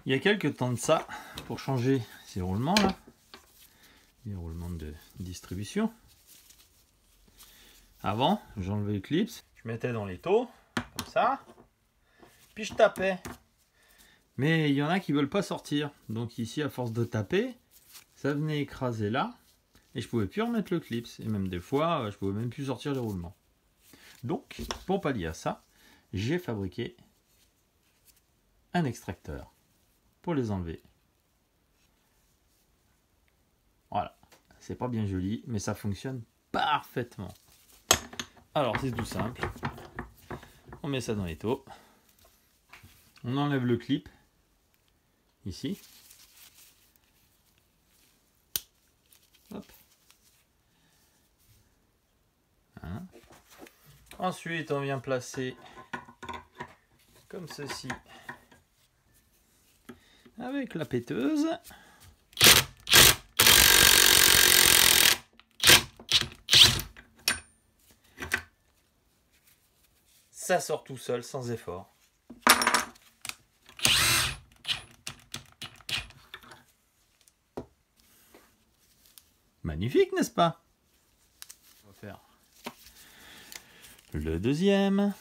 Il y a quelques temps de ça, pour changer ces roulements là, les roulements de distribution, avant j'enlevais le clips, je mettais dans l'étau, comme ça, puis je tapais. Mais il y en a qui veulent pas sortir, donc ici à force de taper, ça venait écraser là, et je pouvais plus remettre le clips, et même des fois je pouvais même plus sortir les roulements. Donc pour pallier à ça, j'ai fabriqué un extracteur pour les enlever. Voilà, c'est pas bien joli, mais ça fonctionne parfaitement. Alors c'est tout simple, on met ça dans l'étau, on enlève le clip ici, hop. Voilà. Ensuite on vient placer comme ceci avec la péteuse. Ça sort tout seul, sans effort. Magnifique, n'est-ce pas? On va faire le deuxième.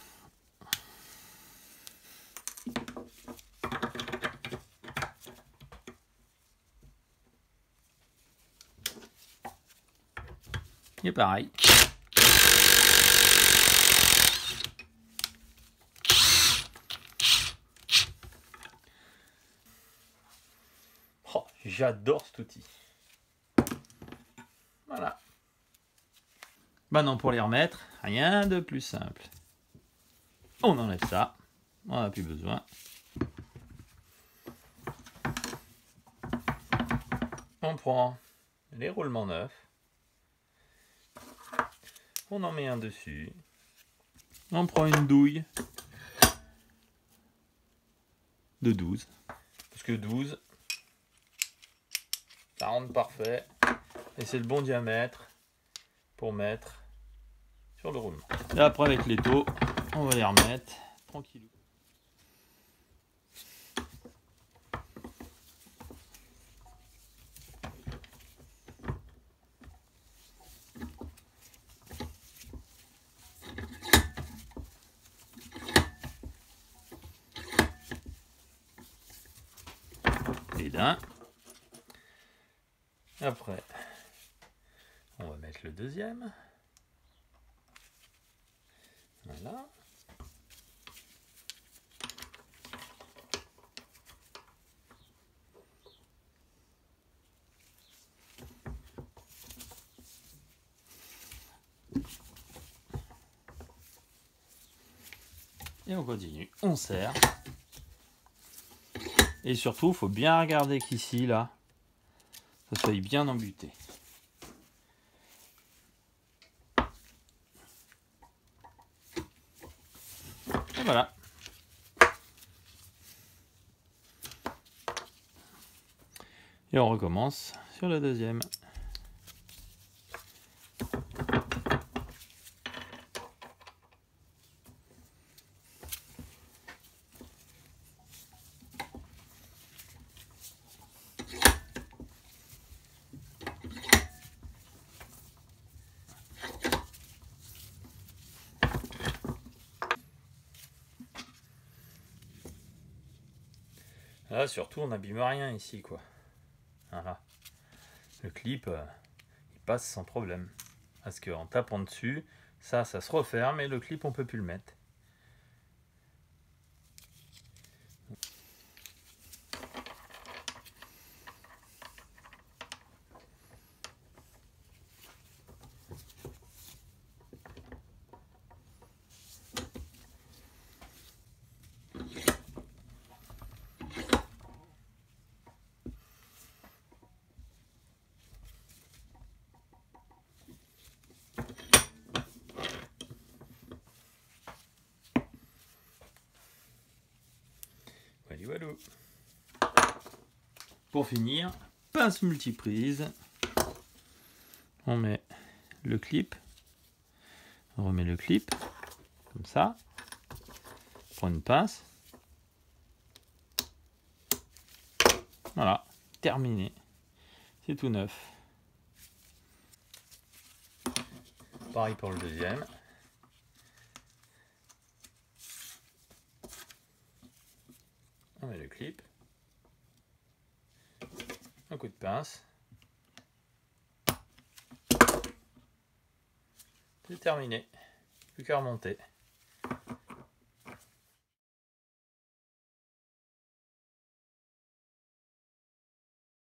Et pareil. Oh, j'adore cet outil. Voilà. Maintenant pour les remettre, rien de plus simple. On enlève ça. On n'a plus besoin. On prend les roulements neufs. On en met un dessus. On prend une douille de 12. Parce que 12, ça rentre parfait. Et c'est le bon diamètre pour mettre sur le roulement. Et après avec l'étau, on va les remettre tranquillou. Les d'un. Après, on va mettre le deuxième. Voilà. Et on continue, on serre. Et surtout, il faut bien regarder qu'ici, là, ça soit bien embuté. Et voilà. Et on recommence sur le deuxième. Là, surtout, on n'abîme rien ici, quoi. Voilà. Le clip, il passe sans problème. Parce qu'en tapant dessus, ça se referme et le clip, on peut plus le mettre. Voilà. Pour finir, pince multiprise. On met le clip. On remet le clip. Comme ça. On prend une pince. Voilà, terminé. C'est tout neuf. Pareil pour le deuxième. On met le clip. Un coup de pince. C'est terminé. Plus qu'à remonter.